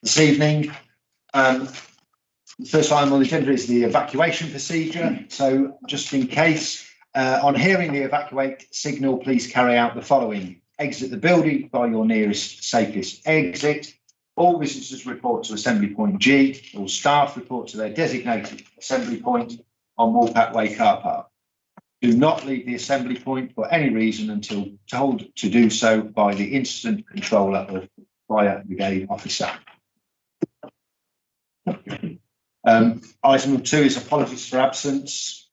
this evening. The first item on the agenda is the evacuation procedure. So just in case, on hearing the evacuate signal, please carry out the following. Exit the building by your nearest safest exit. All visitors report to Assembly Point G. All staff report to their designated assembly point on Woolpack Way car park. Do not leave the assembly point for any reason until told to do so by the incident controller or fire brigade officer. Item 2 is apologies for absence.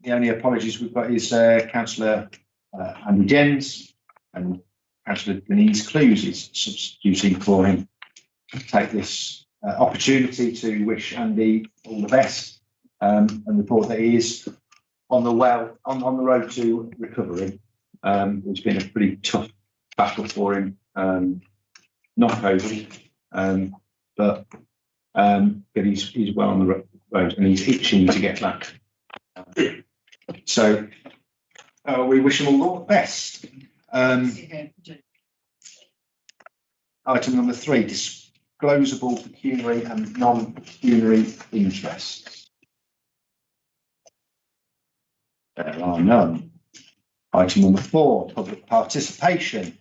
The only apologies we've got is Councillor Andy Jens and Councillor Denise Clues is substituting for him. Take this opportunity to wish Andy all the best and report that he is on the road to recovery. It's been a pretty tough battle for him, not COVID, but he's well on the road and he's itching to get back. So we wish him all the best. Item number 3, disclosable pecuniary and non-pecuniary interests. There are none. Item number 4, public participation.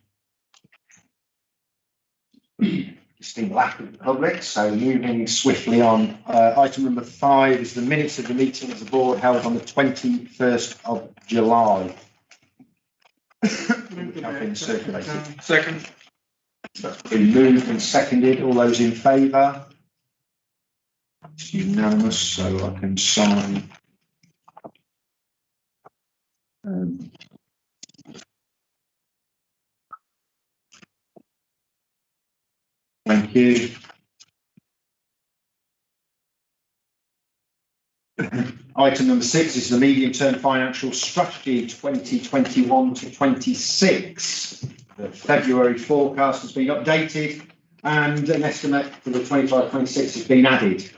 Distinct lack of the public, so moving swiftly on. Item number 5 is the minutes of the meeting of the board held on the 21st of July. Which have been circulated. Second. That's been moved and seconded. All those in favour? It's unanimous, so I can sign. Thank you. Item number 6 is the medium-term financial strategy 2021 to 26. The February forecast has been updated and an estimate for the 25-26 has been added.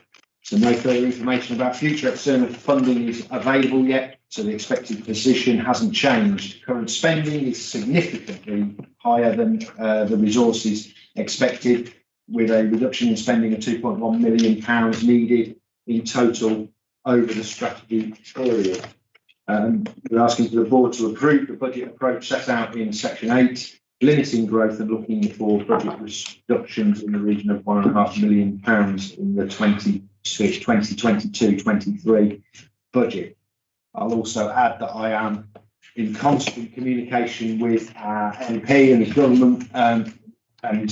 So no further information about future external funding is available yet, so the expected position hasn't changed. Current spending is significantly higher than the resources expected, with a reduction in spending of £2.1 million needed in total over the strategy period. We're asking for the board to approve the budget approach set out in section 8, limiting growth and looking for budget reductions in the region of £1.5 million in the 2022-23 budget. I'll also add that I am in constant communication with our MP and the government and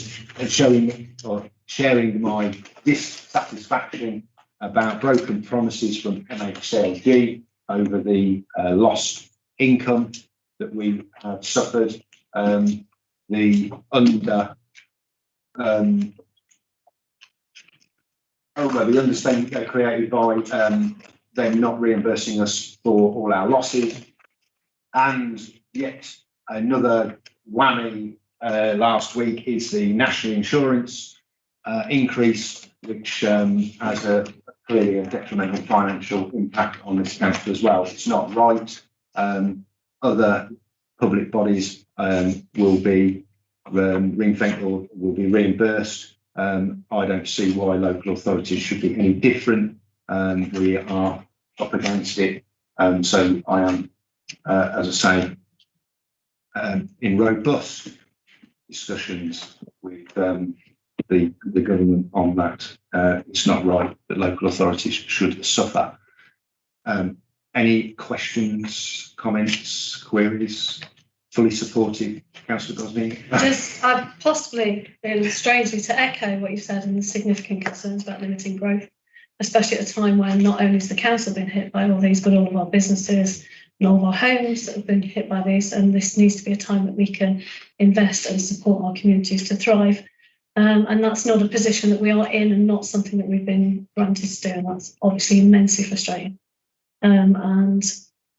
sharing my dissatisfaction about broken promises from MHCLG over the lost income that we have suffered, the understanding created by them not reimbursing us for all our losses, and yet another whammy last week is the national insurance increase, which has clearly a detrimental financial impact on this council as well. It's not right. Other public bodies will be ring-fenced or will be reimbursed. I don't see why local authorities should be any different. We are up against it. So I am, as I say, in robust discussions with the government on that. It's not right that local authorities should suffer. Any questions, comments, queries? Fully supportive, Councillor Gosney. Just, I'd possibly, strangely, to echo what you said and the significant concerns about limiting growth, especially at a time when not only has the council been hit by all these, but all of our businesses and all of our homes that have been hit by this, and this needs to be a time that we can invest and support our communities to thrive. And that's not a position that we are in and not something that we've been granted to do, and that's obviously immensely frustrating. And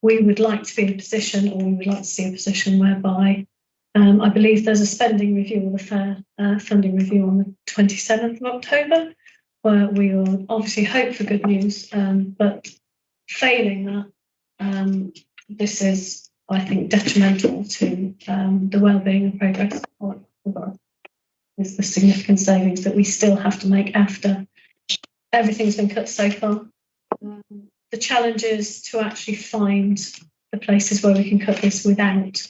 we would like to be in a position, or we would like to see a position whereby I believe there's a spending review or the fair funding review on the 27th of October, where we will obviously hope for good news, but failing that, this is, I think, detrimental to the well-being and progress of the borough. is the significant savings that we still have to make after everything's been cut so far. The challenge is to actually find the places where we can cut this without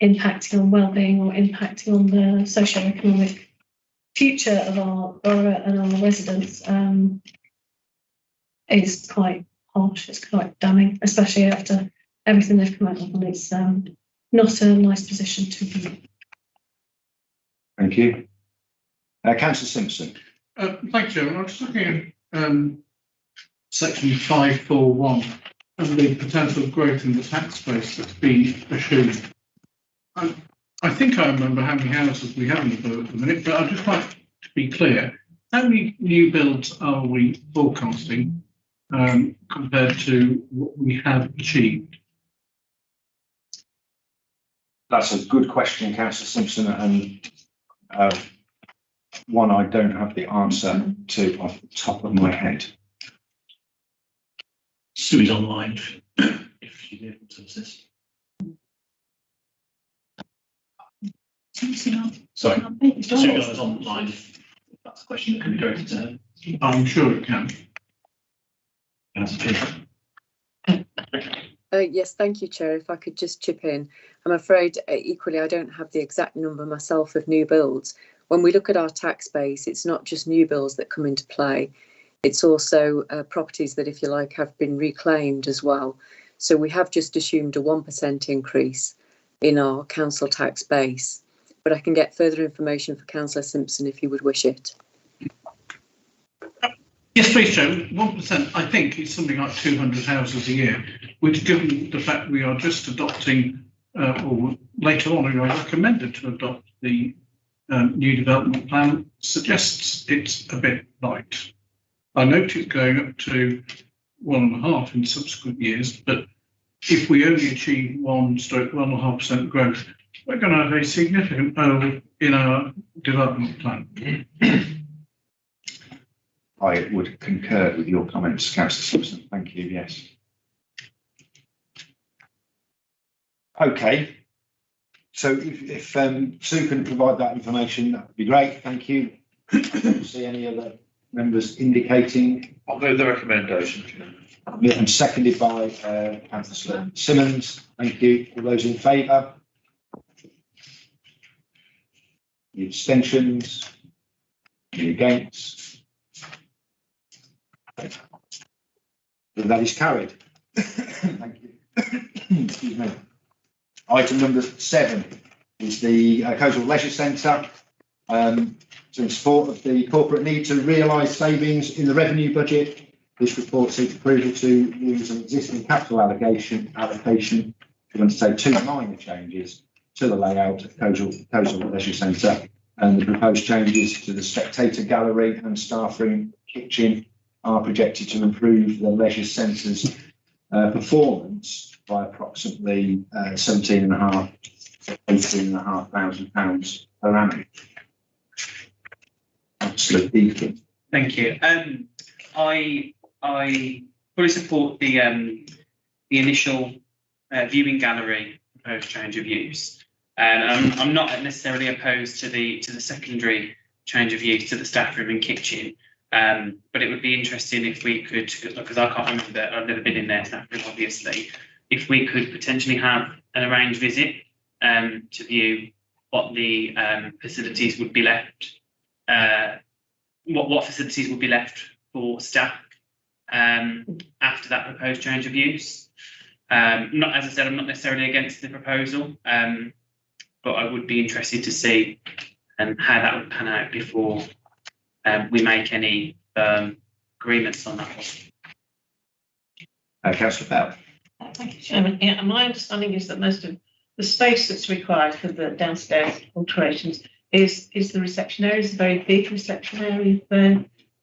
impacting on well-being or impacting on the socio-economic future of our borough and our residents. Is quite harsh, it's quite damning, especially after everything they've come out with, and it's not a nice position to be in. Thank you. Councillor Simpson. Thank you. I was looking at section 541 and the potential growth in the tax base that's been assumed. I think I remember how many houses we have in the borough at the minute, but I'd just like to be clear. How many new builds are we forecasting compared to what we have achieved? That's a good question, Councillor Simpson, and one I don't have the answer to off the top of my head. Sue's online if she's able to assist. Sorry, Sue is online. If that's a question that can be directed to her. I'm sure it can. Yes, thank you, Chair. If I could just chip in. I'm afraid equally I don't have the exact number myself of new builds. When we look at our tax base, it's not just new builds that come into play. It's also properties that, if you like, have been reclaimed as well. So we have just assumed a 1% increase in our council tax base. But I can get further information for Councillor Simpson if you would wish it. Yes, please, Joe. 1%, I think, is something like 200 houses a year, which, given the fact we are just adopting, or later on, we are recommended to adopt the new development plan, suggests it's a bit light. I note it's going up to 1.5 in subsequent years, but if we only achieve 1.5% growth, we're going to have a significant hole in our development plan. I would concur with your comments, Councillor Simpson. Thank you. Yes. Okay. So if Sue can provide that information, that would be great. Thank you. I don't see any other members indicating. I'll move the recommendation. And seconded by Councillor Simmons. Thank you. All those in favour? Any abstentions? Any against? That is carried. Thank you. Excuse me. Item number 7 is the Coleshill Leisure Centre. So in support of the corporate need to realise savings in the revenue budget, this report seeks approval to use an existing capital allocation to undertake 2 minor changes to the layout of Coleshill Leisure Centre, and the proposed changes to the spectator gallery and staff room kitchen are projected to improve the leisure centre's performance by approximately £17,500 to £18,500 per annum. Thank you. I fully support the initial viewing gallery proposed change of use, and I'm not necessarily opposed to the secondary change of use to the staff room and kitchen. But it would be interesting if we could, because I can't remember that, I've never been in their staff room, obviously, if we could potentially have an arranged visit to view what the facilities would be left, what facilities would be left for staff after that proposed change of use. Not, as I said, I'm not necessarily against the proposal, but I would be interested to see how that would pan out before we make any agreements on that one. Councillor Bell. Thank you, Chairman. Yeah, my understanding is that most of the space that's required for the downstairs alterations is the reception area. It's a very big reception area,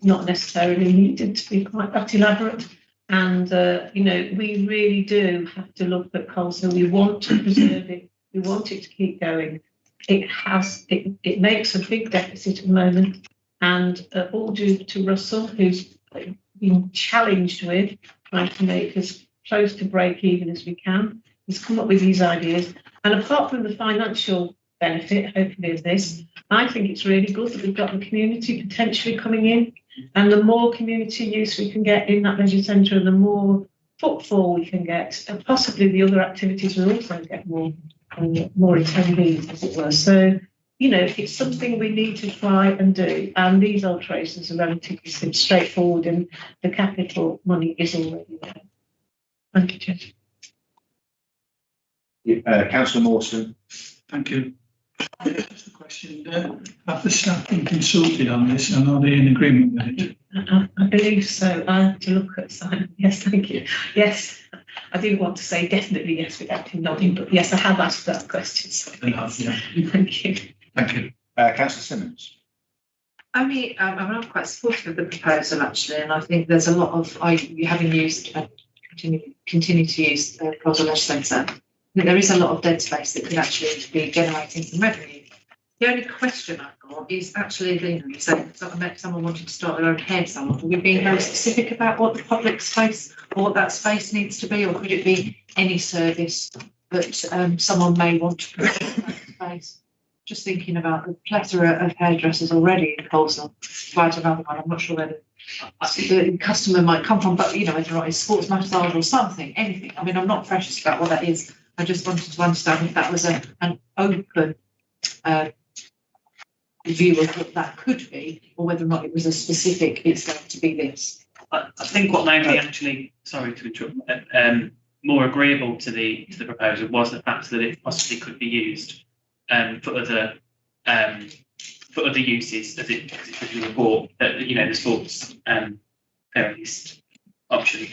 not necessarily needed to be quite that elaborate. And we really do have to look at Coleshill. We want to preserve it. We want it to keep going. It makes a big deficit at the moment. And all due to Russell, who's been challenged with trying to make us close to break even as we can. He's come up with these ideas. And apart from the financial benefit, hopefully, of this. I think it's really good that we've got the community potentially coming in, and the more community use we can get in that leisure centre, and the more footfall we can get, and possibly the other activities will also get more attendees, as it were. So, you know, it's something we need to try and do, and these alterations are relatively straightforward, and the capital money is already there. Thank you, Chair. Councillor Mawson. Thank you. Just a question. Have the staff been consulted on this, and are they in agreement with it? I believe so. I have to look at Simon. Yes, thank you. Yes, I didn't want to say definitely yes without him nodding, but yes, I have asked that question. So Yeah. thank you. Thank you. Councillor Simmons. I'm quite supportive of the proposal actually, and I think there's a lot of having used continue to use the Proposal Leisure Centre. I think there is a lot of dead space that could actually be generating some revenue. The only question I've got is actually, so someone wanted to start their own hair salon. Are we being very specific about what the public space or what that space needs to be, or could it be any service that someone may want to provide that space? Just thinking about the plethora of hairdressers already in Coleshill. Quite another one. I'm not sure where the customer might come from, but whether or not it's sports massage or something, anything. I mean, I'm not precious about what that is. I just wanted to understand if that was an open view of what that could be, or whether or not it was a specific, it's going to be this. I think what made me actually, sorry to interrupt, more agreeable to the proposal was the fact that it possibly could be used for other uses, as it could be report the sports therapist option.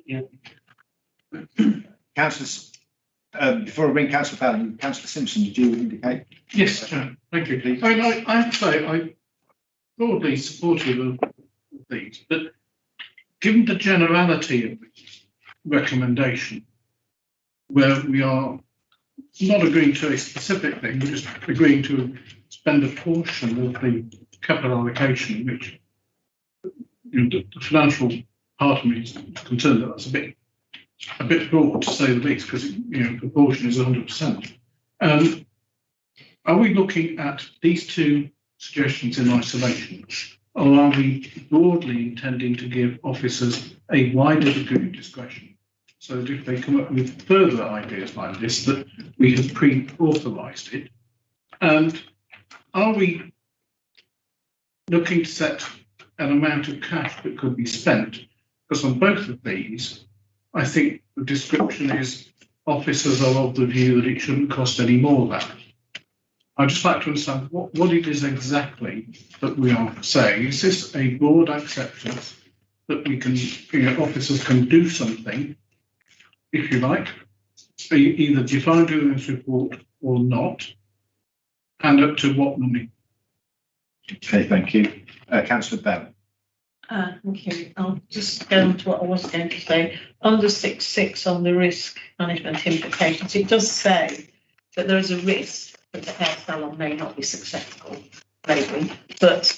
Yeah. Councillors, before I bring Councillor Fallon, Councillor Simpson, did you indicate? Yes, Chair. Thank you. I mean, I have to say I'm broadly supportive of these, but given the generality of the recommendation, where we are not agreeing to a specific thing, we're just agreeing to spend a portion of the capital allocation, which the financial part of me is concerned that that's a bit broad, to say the least, because proportion is 100%. Are we looking at these two suggestions in isolation, or are we broadly intending to give officers a wider degree of discretion, so that if they come up with further ideas like this, that we have pre-authorised it? And are we looking to set an amount of cash that could be spent? Because on both of these, I think the description is officers are of the view that it shouldn't cost any more than. I'd just like to understand what it is exactly that we are saying. Is this a broad acceptance that we can, officers can do something, if you like, either defined in this report or not, and up to what money? Okay, thank you. Councillor Bell. Thank you. I'll just go on to what I was going to say. Under 6.6 on the risk management implications, it does say that there is a risk that the hair salon may not be successful, maybe, but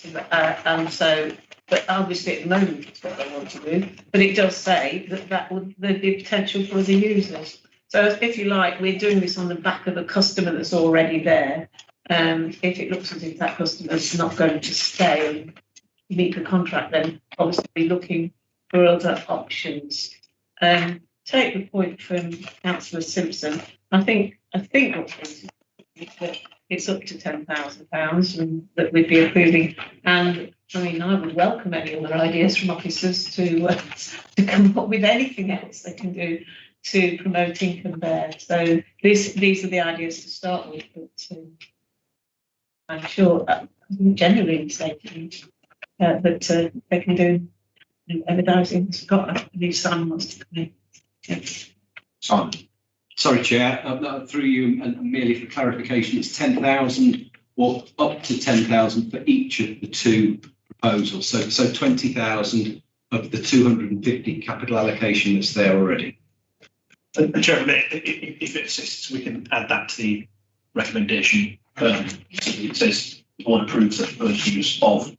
obviously at the moment it's what they want to do. But it does say that there'd be potential for other users. So if you like, we're doing this on the back of a customer that's already there. If it looks as if that customer's not going to stay and meet the contract, then obviously be looking for other options. Take the point from Councillor Simpson. I think what's it's up to £10,000 and that we'd be approving. And I mean, I would welcome any other ideas from officers to come up with anything else they can do to promote income there. So these are the ideas to start with, but I'm sure generally saying that they can do advertising. Scott, I believe Simon wants to come in. Yes. Simon. Sorry, Chair, through you, and merely for clarification, it's 10,000 or up to 10,000 for each of the two proposals. So 20,000 of the 250 capital allocation that's there already. Chairman, if it assists, we can add that to the recommendation. It says the board approves the proposed use of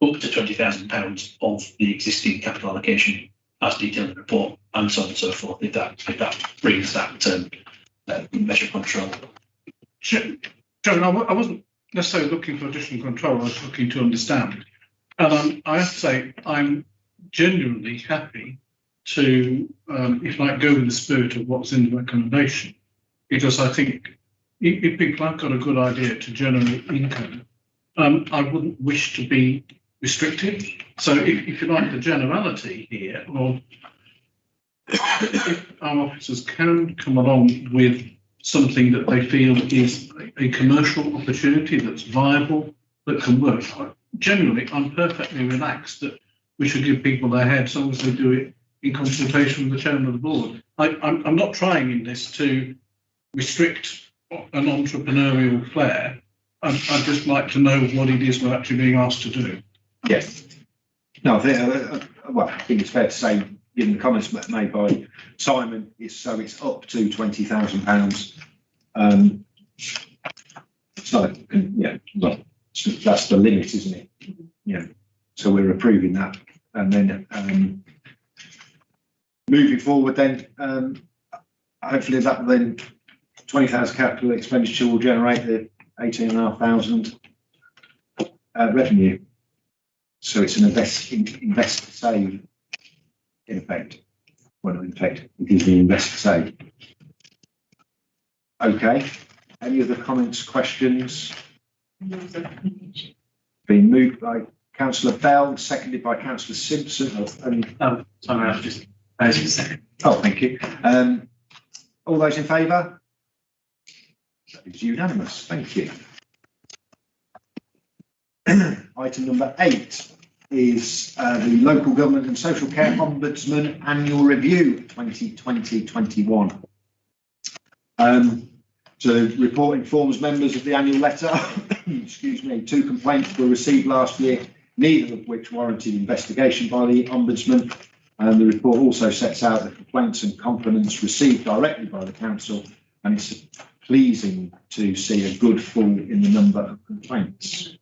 up to £20,000 of the existing capital allocation as detailed in the report, and so on and so forth. If that brings that measure control Chairman, I wasn't necessarily looking for additional control, I was looking to understand. And I have to say, I'm genuinely happy to, if I go with the spirit of what's in the recommendation, because I think if people have got a good idea to generate income, I wouldn't wish to be restricted. So if you like the generality here, or if our officers can come along with something that they feel is a commercial opportunity that's viable, that can work, generally, I'm perfectly relaxed that we should give people their head as long as they do it in consultation with the chairman of the board. I'm not trying in this to restrict an entrepreneurial flair. I'd just like to know what it is we're actually being asked to do. Yes. No, I think it's fair to say, given the comments made by Simon, it's up to £20,000. So yeah, well, that's the limit, isn't it? Yeah. So we're approving that, and then moving forward, then hopefully that then 20,000 capital expenditure will generate the 18,500 revenue. So it's an invest save in effect. Well, in effect, it is the invest save. Okay. Any other comments, questions? Been moved by Councillor Bell, seconded by Councillor Simpson. Sorry, I was just posing a second. Oh, thank you. All those in favour? That is unanimous. Thank you. Item number 8 is the Local Government and Social Care Ombudsman Annual Review 2020-21. So the report informs members of the annual letter. Excuse me. 2 complaints were received last year, neither of which warranted investigation by the Ombudsman. And the report also sets out the complaints and compliments received directly by the council, and it's pleasing to see a good fall in the number of complaints.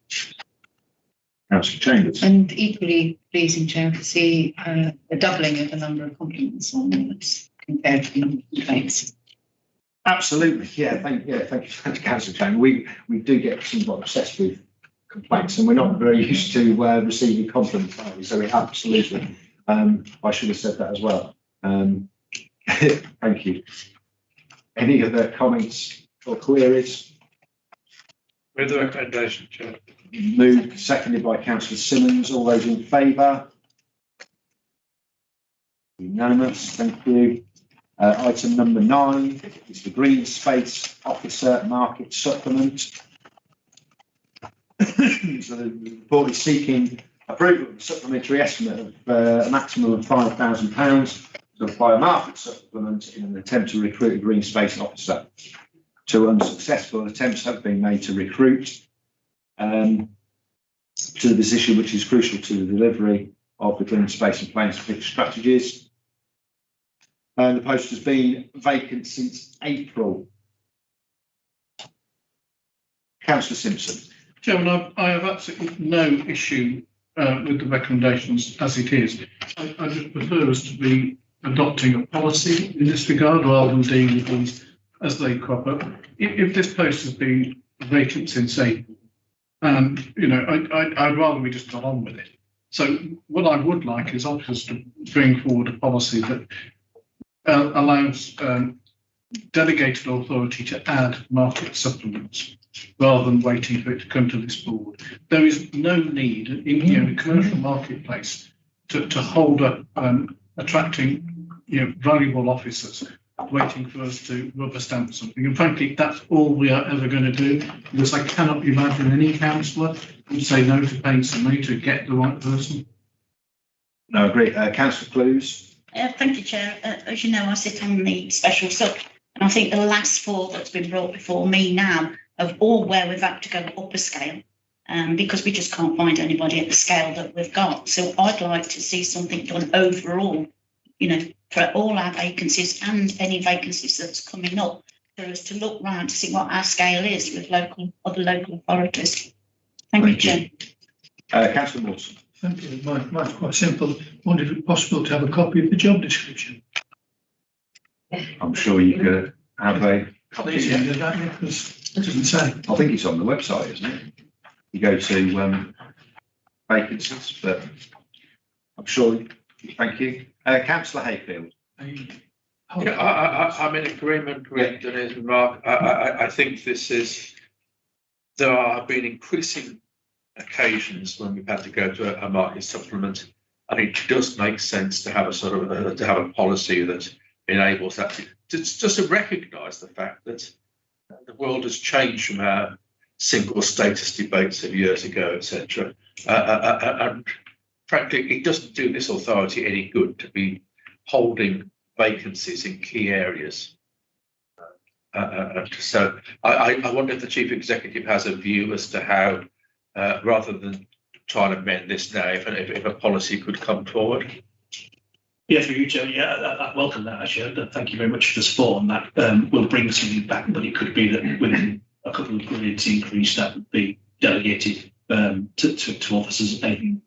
Councillor Chambers. And equally pleasing, Chair, to see a doubling of the number of compliments on this compared to the complaints. Absolutely, yeah. Thank you, Councillor Chambers. We do get somewhat obsessed with complaints, and we're not very used to receiving compliments, are we? So we absolutely. I should have said that as well. Thank you. Any other comments or queries? With the recommendation, Chair. Moved, seconded by Councillor Simmons. All those in favour? Unanimous. Thank you. Item number 9 is the Green Space Officer Market Supplement. So the report is seeking approval of a supplementary estimate of a maximum of £5,000 to apply a market supplement in an attempt to recruit a Green Space Officer. 2 unsuccessful attempts have been made to recruit to the position, which is crucial to the delivery of the Green Space and Plain strategies. The post has been vacant since April. Councillor Simpson. Chairman, I have absolutely no issue with the recommendations as it is. I just prefer us to be adopting a policy in this regard rather than dealing with things as they crop up. If this post has been vacant since April, I'd rather we just got on with it. So what I would like is officers to bring forward a policy that allows delegated authority to add market supplements rather than waiting for it to come to this board. There is no need in the commercial marketplace to hold up attracting valuable officers waiting for us to rubber stamp something. And frankly, that's all we are ever going to do, because I cannot imagine any councillor would say no to paying some money to get the right person. No, agree. Councillor Clues. Thank you, Chair. As you know, I sit on the special sub, and I think the last 4 that's been brought before me now have all where we've had to go up a scale because we just can't find anybody at the scale that we've got. So I'd like to see something done overall, for all our vacancies and any vacancies that's coming up, for us to look round to see what our scale is with other local authorities. Thank you, Chair. Councillor Wilson. Thank you. Mine's quite simple. Wonder if it's possible to have a copy of the job description. I'm sure you could have a copy. Please, yeah, because Doesn't say. I think it's on the website, isn't it? You go to vacancies, but I'm sure. Thank you. Councillor Hayfield. Yeah, I'm in agreement with Denise remark. I think there have been increasing occasions when we've had to go to a market supplement, and it does make sense to have a sort of to have a policy that enables that just to recognise the fact that the world has changed from our single status debates of years ago, etc. And frankly, it doesn't do this authority any good to be holding vacancies in key areas. So I wonder if the chief executive has a view as to how, rather than trying to amend this now, if a policy could come forward. Yeah, through you, Joe. Yeah, I welcome that, actually. Thank you very much for the support on that. We'll bring something back, but it could be that within a couple of grades increase that would be delegated to officers. Anything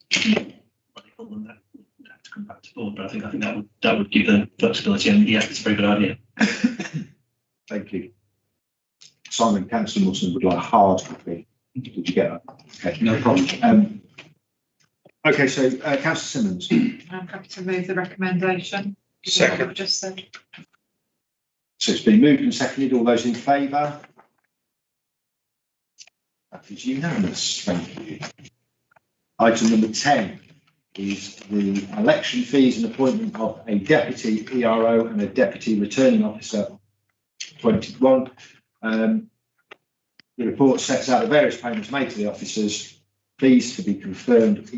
other than that would have to come back to board, but I think that would give them flexibility, and yeah, it's a very good idea. Thank you. Simon, Councillor Wilson would like a hard copy. Did you get that? Okay, no problem. Okay, so Councillor Simmons. I'm happy to move the recommendation. Second. I've just said. So it's been moved and seconded. All those in favour? That is unanimous. Thank you. Item number 10 is the election fees and appointment of a deputy ERO and a deputy returning officer 21. The report sets out the various payments made to the officers. Fees to be confirmed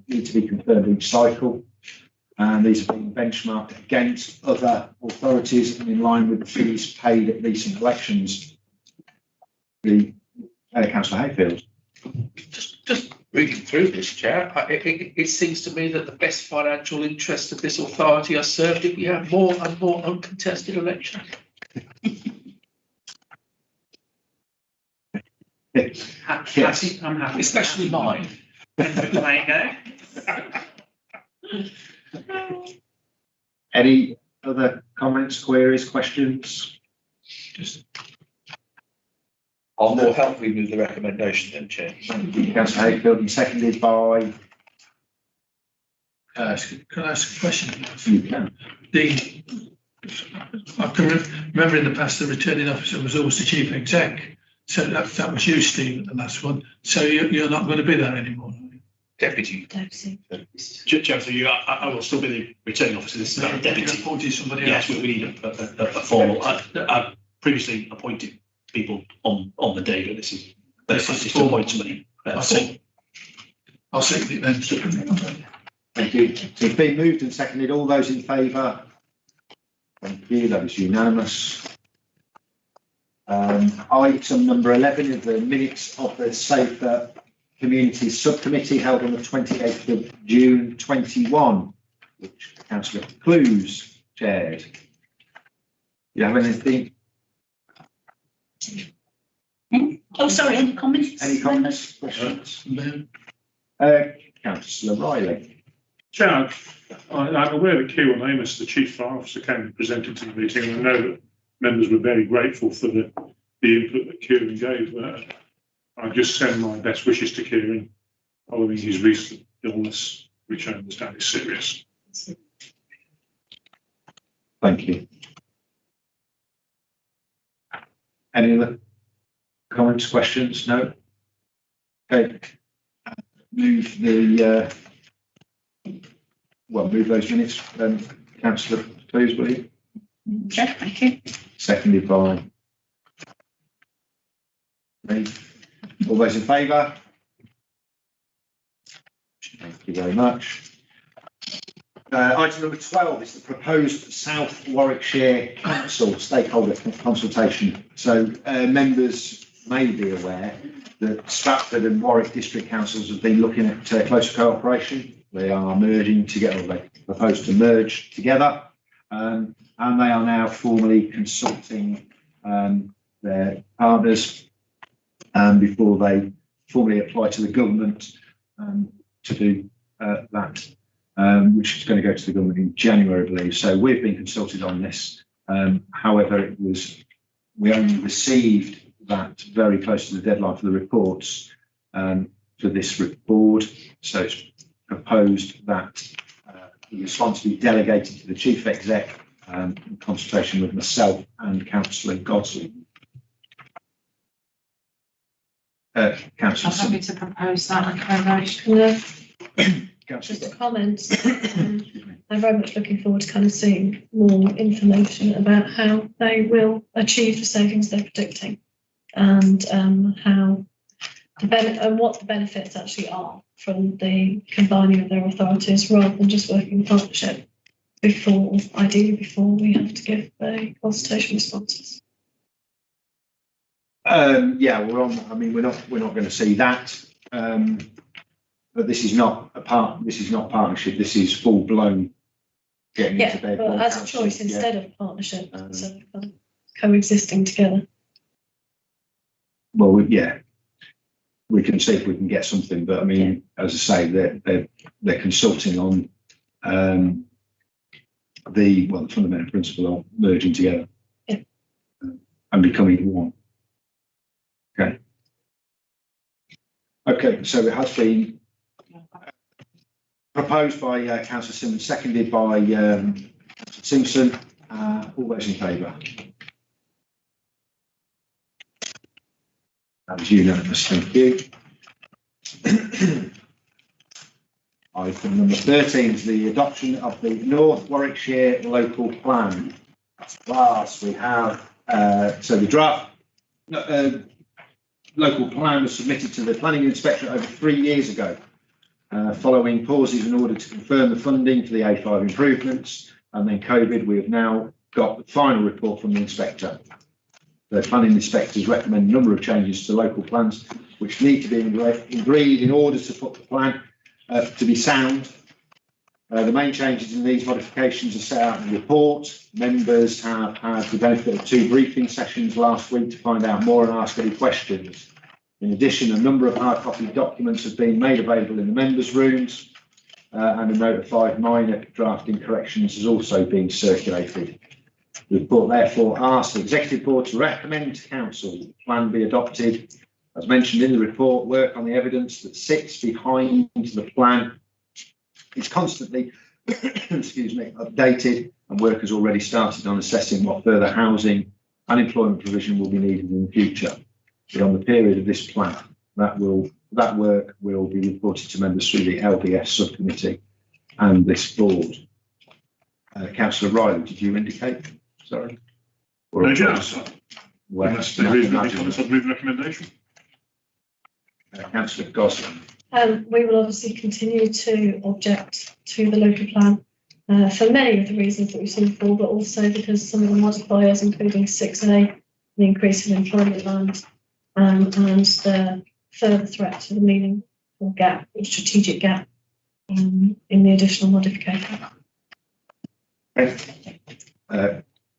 need to be confirmed each cycle, and these have been benchmarked against other authorities and in line with the fees paid at recent elections. The Councillor Hayfield. Just reading through this, Chair, it seems to me that the best financial interests of this authority are served if we have more and more uncontested elections. Yes. I'm happy. Especially mine. There you go. Any other comments, queries, questions? Just I'll more helpfully move the recommendation then, Chair. Thank you, Councillor Hayfield, and seconded by. can I ask a question? You can. I can remember in the past the returning officer was always the chief exec. So that was you, Steve, the last one. So you're not going to be there anymore. Deputy. Joe, so I will still be the returning officer. This is about a deputy. Appointed somebody Yes, else. we need a formal. I've previously appointed people on the day, but this is just to appoint somebody. I'll second it then. Thank you. So it's been moved and seconded. All those in favour? Thank you. That is unanimous. Item number 11 is the minutes of the Safer Communities Subcommittee held on the 28th of June 21, which Councillor Clues chaired. Do you have anything? Oh, sorry, any comments? Any comments, questions? Councillor Riley. Chair, I'm aware that Kieran Amos, the Chief Fire Officer, came and presented to the meeting, and I know that members were very grateful for the input that Kieran gave. I just send my best wishes to Kieran following his recent illness, which I understand is serious. Thank you. Any other comments, questions? No? Okay. Move those minutes. Councillor, please, will you? Okay, thank you. Seconded by me. All those in favour? Thank you very much. Item number 12 is the proposed South Warwickshire Council Stakeholder Consultation. So members may be aware that Stratford and Warwick District Councils have been looking at closer cooperation. They are merging together, they propose to merge together, and they are now formally consulting their partners before they formally apply to the government to do that, which is going to go to the government in January, I believe. So we've been consulted on this. However, we only received that very close to the deadline for the reports for this board. So it's proposed that the response be delegated to the chief exec in consultation with myself and Councillor Gosling. Councillor I'm happy to propose that and Just a comment. I'm very much looking forward to kind of seeing more information about how they will achieve the savings they're predicting, and how and what the benefits actually are from the combining of their authorities, rather than just working in partnership ideally before we have to give the consultation responses. Yeah, we're on. I mean, we're not going to see that. But this is not partnership. This is full blown getting into bed. But as a choice instead of partnership, so kind of coexisting together. Well, we can see if we can get something. But I mean, as I say, they're consulting on the fundamental principle of merging together and becoming one. Okay. So it has been proposed by Councillor Simmons, seconded by Councillor Simpson. All those in favour? That was unanimous. Thank you. Item number 13 is the adoption of the North Warwickshire local plan. Last, we have so the draft local plan was submitted to the Planning Inspectorate over 3 years ago. Following pauses in order to confirm the funding for the A5 improvements, and then COVID, we have now got the final report from the inspector. The planning inspectors recommend a number of changes to local plans, which need to be agreed in order to put the plan to be sound. The main changes in these modifications are set out in the report. Members have had the benefit of 2 briefing sessions last week to find out more and ask any questions. In addition, a number of hard copy documents have been made available in the members' rooms, and a note of 5 minor drafting corrections has also been circulated. The report therefore asks the Executive Board to recommend to Council the plan be adopted. As mentioned in the report, work on the evidence that sits behind the plan is constantly updated, and work has already started on assessing what further housing and employment provision will be needed in the future. Beyond the period of this plan, that work will be reported to members through the LBS subcommittee and this board. Councillor Riley, did you indicate? Sorry. Or Yes. Unless there is any recommendation. Councillor Gosling. We will obviously continue to object to the local plan for many of the reasons that we've seen before, but also because some of the modifiers, including 6A, the increase in employment land, and the further threat to the meaningful gap, the strategic gap in the additional modification.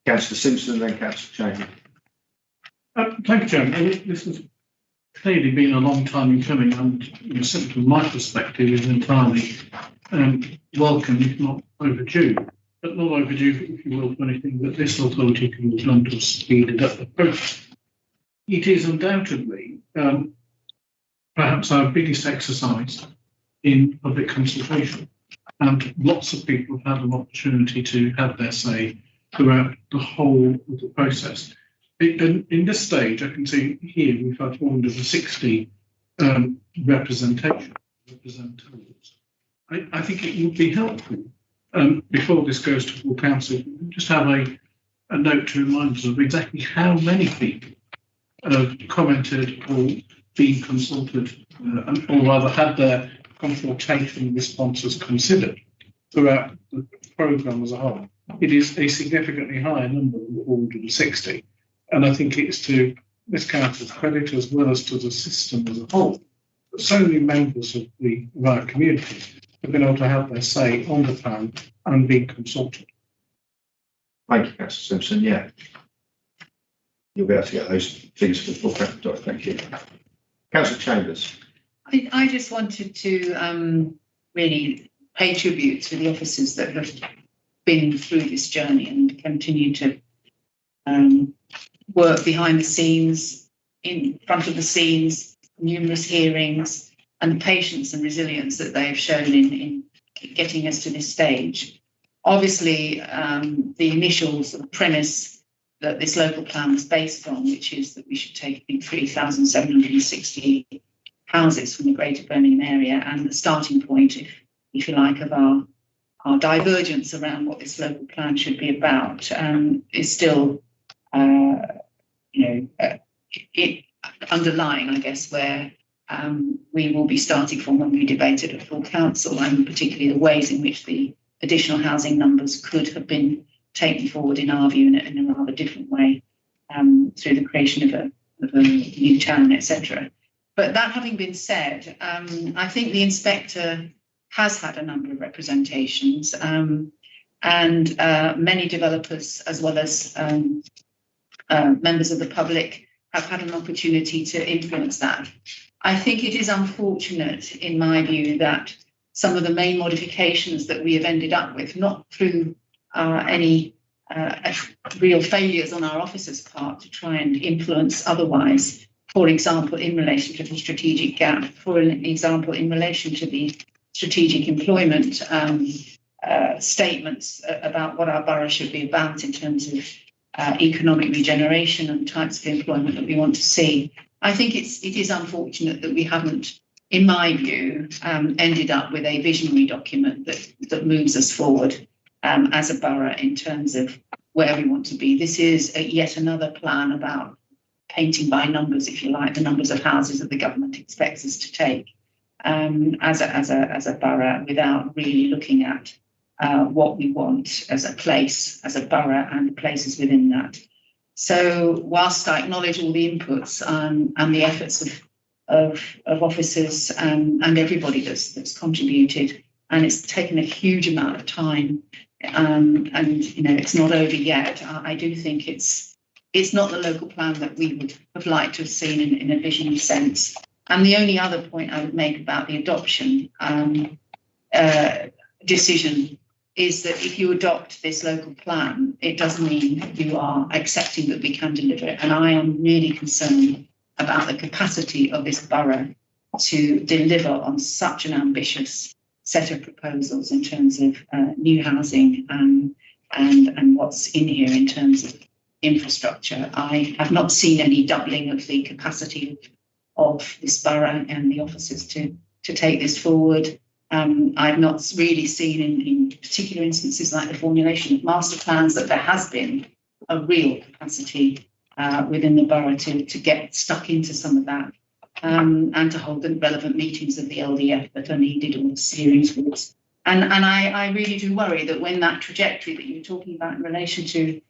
Councillor Simpson, then Councillor Chamberlain. Thank you, Chairman. This has clearly been a long time in coming, and certainly from my perspective is entirely welcome, if not overdue. But not overdue, if you will, for anything that this authority can have done to speed it up the process. It is undoubtedly perhaps our biggest exercise in public consultation, and lots of people have had an opportunity to have their say throughout the whole of the process. In this stage, I can see here we've had 460 representatives. I think it would be helpful before this goes to full council, just have a note to remind us of exactly how many people have commented or been consulted, or rather had their consultation responses considered throughout the programme as a whole. It is a significantly higher number than 460. And I think it's to this council's credit, as well as to the system as a whole, that so many members of our community have been able to have their say on the plan and being consulted. Thank you, Councillor Simpson. Yeah. You'll be able to get those figures for the full council. Thank you. Councillor Chambers. I just wanted to really pay tribute to the officers that have been through this journey and continue to work behind the scenes in front of the scenes, numerous hearings, and the patience and resilience that they have shown in getting us to this stage. Obviously, the initial sort of premise that this local plan was based on, which is that we should take, I think, 3,760 houses from the Greater Birmingham area, and the starting point, if you like, of our divergence around what this local plan should be about, is still, it underlying, I guess, where we will be starting from when we debate it at full council, and particularly the ways in which the additional housing numbers could have been taken forward, in our view, in a rather different way, through the creation of a new town, etc. But that having been said, I think the inspector has had a number of representations, and many developers, as well as members of the public, have had an opportunity to influence that. I think it is unfortunate, in my view, that some of the main modifications that we have ended up with, not through any real failures on our officers' part to try and influence otherwise, for example, in relation to the strategic gap, for example, in relation to the strategic employment statements about what our borough should be about in terms of economic regeneration and types of employment that we want to see. I think it is unfortunate that we haven't, in my view, ended up with a visionary document that moves us forward as a borough in terms of where we want to be. This is yet another plan about painting by numbers, if you like, the numbers of houses that the government expects us to take as a borough, without really looking at what we want as a place, as a borough, and the places within that. So whilst I acknowledge all the inputs and the efforts of officers and everybody that's contributed, and it's taken a huge amount of time, and it's not over yet, I do think it's not the local plan that we would have liked to have seen in a visionary sense. And the only other point I would make about the adoption decision is that if you adopt this local plan, it does mean you are accepting that we can deliver it. And I am really concerned about the capacity of this borough to deliver on such an ambitious set of proposals in terms of new housing and what's in here in terms of infrastructure. I have not seen any doubling of the capacity of this borough and the officers to take this forward. I've not really seen in particular instances like the formulation of master plans that there has been a real capacity within the borough to get stuck into some of that and to hold the relevant meetings of the LDF that are needed, or the steering groups. And I really do worry that when that trajectory that you were talking about in relation to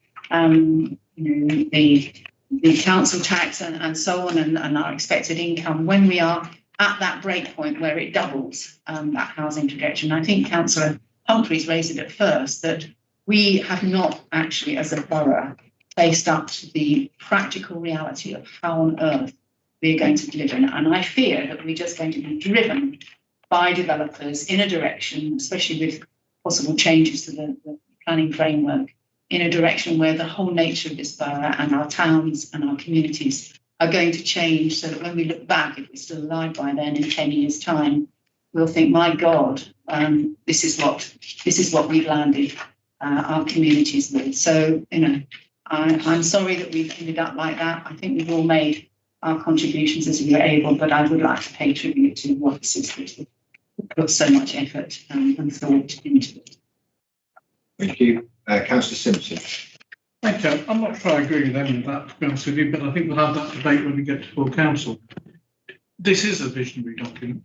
the council tax and so on, and our expected income, when we are at that break point where it doubles that housing projection. I think Councillor Humphreys raised it at first, that we have not actually, as a borough, faced up to the practical reality of how on earth we are going to deliver. And I fear that we're just going to be driven by developers in a direction, especially with possible changes to the planning framework, in a direction where the whole nature of this borough and our towns and our communities are going to change, so that when we look back, if we're still alive by then in 10 years' time, we'll think, my God, this is what we've landed our communities with. So, I'm sorry that we've ended up like that. I think we've all made our contributions as we were able, but I would like to pay tribute to the officers that have put so much effort and thought into it. Thank you. Councillor Simpson. Thank you. I'm not sure I agree with any of that, to be honest with you, but I think we'll have that debate when we get to full council. This is a visionary document,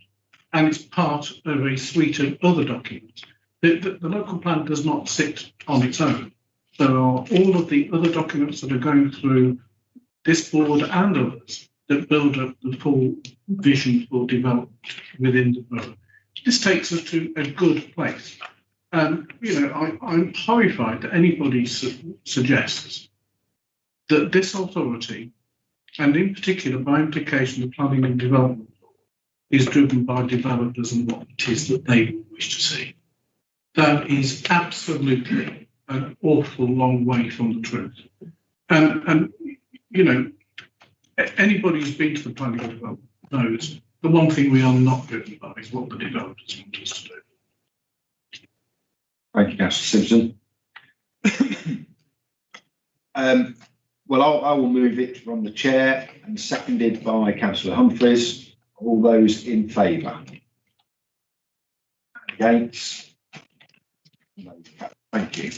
and it's part of a suite of other documents. The local plan does not sit on its own. There are all of the other documents that are going through this board and others that build up the full vision for development within the borough. This takes us to a good place. I'm horrified that anybody suggests that this authority, and in particular by implication the planning and development, is driven by developers and what it is that they wish to see. That is absolutely an awful long way from the truth. And Anybody who's been to the planning development knows the one thing we are not driven by is what the developers want us to do. Thank you, Councillor Simpson. Well, I will move it from the chair and seconded by Councillor Humphreys. All those in favour? Against? No. Thank you.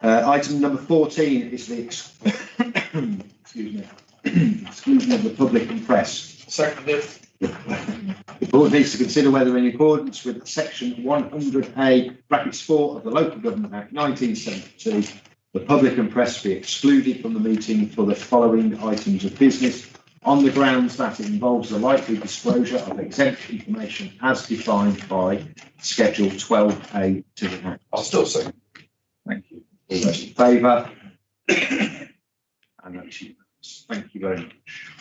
Item number 14 is the excuse me, exclusion of the public and press. Seconded. The board needs to consider whether, in accordance with section 100A brackets 4 of the Local Government Act 1972, the public and press be excluded from the meeting for the following items of business on the grounds that it involves the likely disclosure of exempt information as defined by Schedule 12A to the Act. I'll still say. Thank you. All those in favour? And that's unanimous. Thank you very much.